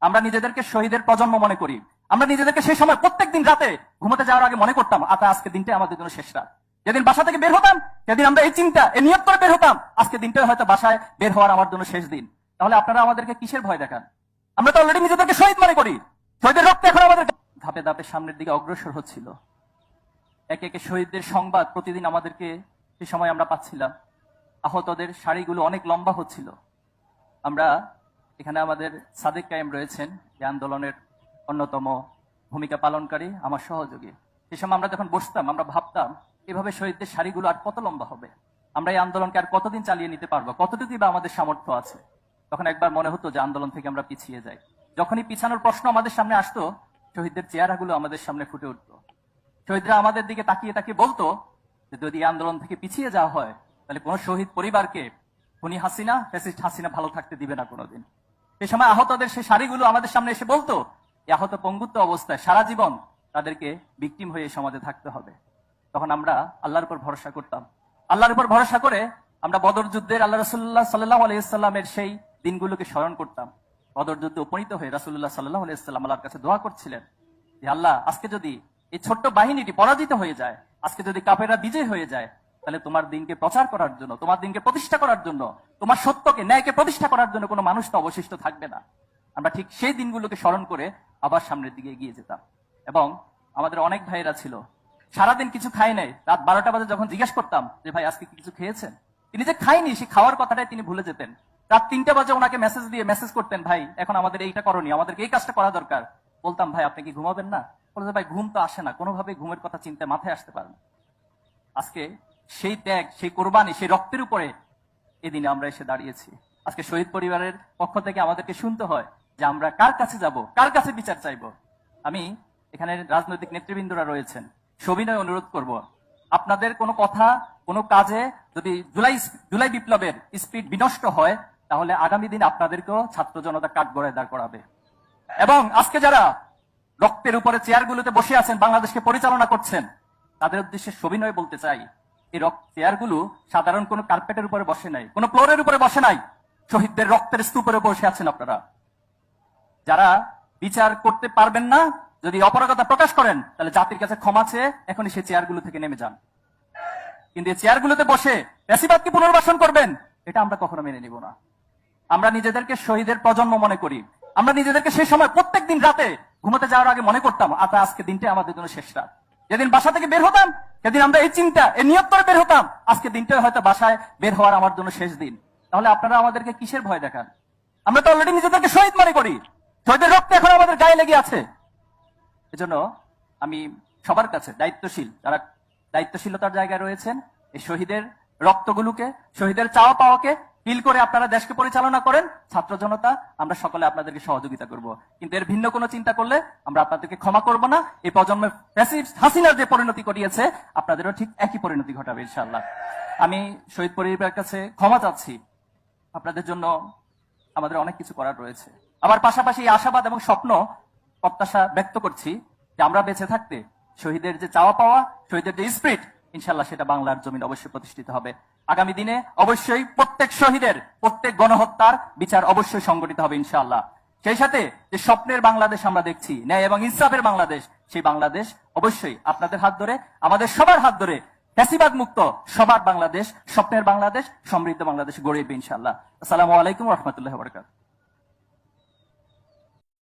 আমরা নিজেদেরকে শহীদের প্রজন্ম মনে করি। আমরা নিজেদেরকে সেই সময় প্রত্যেকদিন রাতে ঘুমোতে যাওয়ার আগে মনে করতাম আজকে দিনটাই আমাদের জন্য শেষ রাত। যেদিন বাসা থেকে বের হতাম সেদিন আমরা এই চিন্তা এই নিয়ত করে বের হতাম আজকে দিনটাই হয়তো বাসায় বের হওয়ার আমার জন্য শেষ দিন। তাহলে আপনারা আমাদেরকে কিসের ভয় দেখান? আমরা তো অলরেডি নিজেদেরকে শহীদ মনে করি। শহীদের রক্ত এখন আমাদের ধাপে ধাপে সামনের দিকে অগ্রসর হচ্ছিল। একে একে শহীদদের সংবাদ প্রতিদিন আমাদেরকে সে সময় আমরা পাচ্ছিলাম। আহতদের সারিগুলো অনেক লম্বা হচ্ছিল। আমরা এখানে আমাদের সাদেক কায়েম রয়েছেন, এই আন্দোলনের অন্যতম ভূমিকা পালনকারী, আমার সহযোগী। সে সময় আমরা যখন বসতাম আমরা ভাবতাম এভাবে শহীদদের সারিগুলো আর কত লম্বা হবে, আমরা এই আন্দোলনকে আর কতদিন চালিয়ে নিতে পারবো, কতটুকুই বা আমাদের সামর্থ্য আছে। তখন একবার মনে হতো যে আন্দোলন থেকে আমরা পিছিয়ে যাই। যখনই পিছানোর প্রশ্ন আমাদের সামনে আসতো শহীদদের চেহারাগুলো আমাদের সামনে ফুটে উঠতো। শহীদরা আমাদের দিকে তাকিয়ে তাকিয়ে বলতো যে যদি এই আন্দোলন থেকে পিছিয়ে যাওয়া হয় তাহলে কোন শহীদ পরিবারকে খুনি হাসিনা, ফ্যাসিস্ট হাসিনা ভালো থাকতে দিবে না কোনোদিন। সে সময় আহতদের সেই সারিগুলো আমাদের সামনে এসে বলতো এই আহত পঙ্গুত্ব অবস্থায় সারা জীবন তাদেরকে ভিকটিম হয়ে এই সমাজে থাকতে হবে। তখন আমরা আল্লাহর উপর ভরসা করতাম। আল্লাহর উপর ভরসা করে আমরা বদর যুদ্ধের আল্লাহ রাসূলুল্লাহ সাল্লাল্লাহু আলাইহি ওয়াসাল্লামের সেই দিনগুলোকে স্মরণ করতাম। বদর যুদ্ধে উপনীত হয়ে রাসূলুল্লাহ সাল্লাল্লাহু আলাইহি ওয়াসাল্লাম আল্লাহর কাছে দোয়া করছিলেন যে আল্লাহ, আজকে যদি এই ছোট্ট বাহিনীটি পরাজিত হয়ে যায়, আজকে যদি কাফেররা বিজয় হয়ে যায়, তাহলে তোমার দিনকে প্রচার করার জন্য, তোমার দিনকে প্রতিষ্ঠা করার জন্য, তোমার সত্যকে ন্যায়কে প্রতিষ্ঠা করার জন্য কোনো মানুষ তো অবশিষ্ট থাকবে না। আমরা ঠিক সেই দিনগুলোকে স্মরণ করে আবার সামনের দিকে এগিয়ে যেতাম। এবং আমাদের অনেক ভাইয়েরা ছিল সারাদিন কিছু খায় নাই, রাত 12টা বাজে যখন জিজ্ঞেস করতাম যে ভাই আজকে কিছু খেয়েছেন, তিনি যে খায়নি সেই খাওয়ার কথাটাই তিনি ভুলে যেতেন। রাত 3টা বাজে ওনাকে মেসেজ করতেন, ভাই এখন আমাদের এইটা করণীয়, আমাদেরকে এই কাজটা করা দরকার। বলতাম ভাই আপনি কি ঘুমাবেন না? বলতে ভাই ঘুম তো আসে না, কোনোভাবে ঘুমের কথা চিন্তায় মাথায় আসতে পারে না। আজকে সেই ত্যাগ, সেই কোরবানি, সেই রক্তের উপরে এদিনে আমরা এসে দাঁড়িয়েছি। আজকে শহীদ পরিবারের পক্ষ থেকে আমাদেরকে শুনতে হয় যে আমরা কার কাছে যাব, কার কাছে বিচার চাইব। আমি এখানে রাজনৈতিক নেতৃবৃন্দরা রয়েছেন, সবিনয় অনুরোধ করব, আপনাদের কোনো কথা কোনো কাজে যদি জুলাই বিপ্লবের স্পিড বিনষ্ট হয় তাহলে আগামী দিন আপনাদেরকেও ছাত্র জনতা কাঠগড়ায় দাঁড় করাবে। এবং আজকে যারা রক্তের উপরে চেয়ারগুলোতে বসে আছেন, বাংলাদেশকে পরিচালনা করছেন, তাদের উদ্দেশ্যে সবিনয় বলতে চাই এই চেয়ারগুলো সাধারণ কোনো কার্পেটের উপরে বসে নাই, কোনো ফ্লোরের উপরে বসে নাই, শহীদদের রক্তের স্তূপের বসে আছেন আপনারা। যারা বিচার করতে পারবেন না, যদি অপারগতা প্রকাশ করেন, তাহলে জাতির কাছে ক্ষমা চেয়ে এখনই সেই চেয়ারগুলো থেকে নেমে যান। কিন্তু এই চেয়ারগুলোতে বসে ফ্যাসিবাদকে পুনর্বাসন করবেন, এটা আমরা কখনো মেনে নিব না। আমরা নিজেদেরকে শহীদের প্রজন্ম মনে করি। আমরা নিজেদেরকে সেই সময় প্রত্যেকদিন রাতে ঘুমোতে যাওয়ার আগে মনে করতাম আজকে দিনটাই আমাদের জন্য শেষ রাত। যেদিন বাসা থেকে বের হতাম সেদিন আমরা এই চিন্তা এই নিয়ত করে বের হতাম আজকে দিনটাই হয়তো বাসায় বের হওয়ার আমার জন্য শেষ দিন। তাহলে আপনারা আমাদেরকে কিসের ভয় দেখান? আমরা তো অলরেডি নিজেদেরকে শহীদ মনে করি। শহীদের রক্ত এখন আমাদের গায়ে লেগে আছে। এজন্য আমি সবার কাছে দায়িত্বশীল, যারা দায়িত্বশীলতার জায়গায় রয়েছেন, এই শহীদের রক্তগুলোকে, শহীদের চাওয়া পাওয়াকে ফিল করে আপনারা দেশকে পরিচালনা করেন। ছাত্র জনতা আমরা সকলে আপনাদেরকে সহযোগিতা করব, কিন্তু এর ভিন্ন কোনো চিন্তা করলে আমরা আপনাদেরকে ক্ষমা করব না। এই প্রজন্মের ফ্যাসিস্ট হাসিনার যে পরিণতি ঘটিয়েছে আপনাদেরও ঠিক একই পরিণতি ঘটাবে ইনশাআল্লাহ। আমি শহীদ পরিবারের কাছে ক্ষমা চাচ্ছি। আপনাদের জন্য আমাদের অনেক কিছু করার রয়েছে। আবার পাশাপাশি আশাবাদ এবং স্বপ্ন প্রত্যাশা ব্যক্ত করছি যে আমরা বেঁচে থাকতে শহীদের যে চাওয়া পাওয়া, শহীদের যে স্পিরিট, ইনশাআল্লাহ সেটা বাংলার জমিন অবশ্যই প্রতিষ্ঠিত হবে। আগামী দিনে অবশ্যই প্রত্যেক শহীদের, প্রত্যেক গণহত্যার বিচার অবশ্যই সংগঠিত হবে ইনশাআল্লাহ। সেই সাথে যে স্বপ্নের বাংলাদেশ আমরা দেখছি, ন্যায় এবং ইনসাফের বাংলাদেশ, সেই বাংলাদেশ অবশ্যই আপনাদের হাত ধরে, আমাদের সবার হাত ধরে ফ্যাসিবাদ মুক্ত সবার বাংলাদেশ, স্বপ্নের বাংলাদেশ, সমৃদ্ধ বাংলাদেশ গড়ে উঠবে ইনশাআল্লাহ। আসসালামু আলাইকুম ওয়া রাহমাতুল্লাহি ওয়া বারাকাতুহু।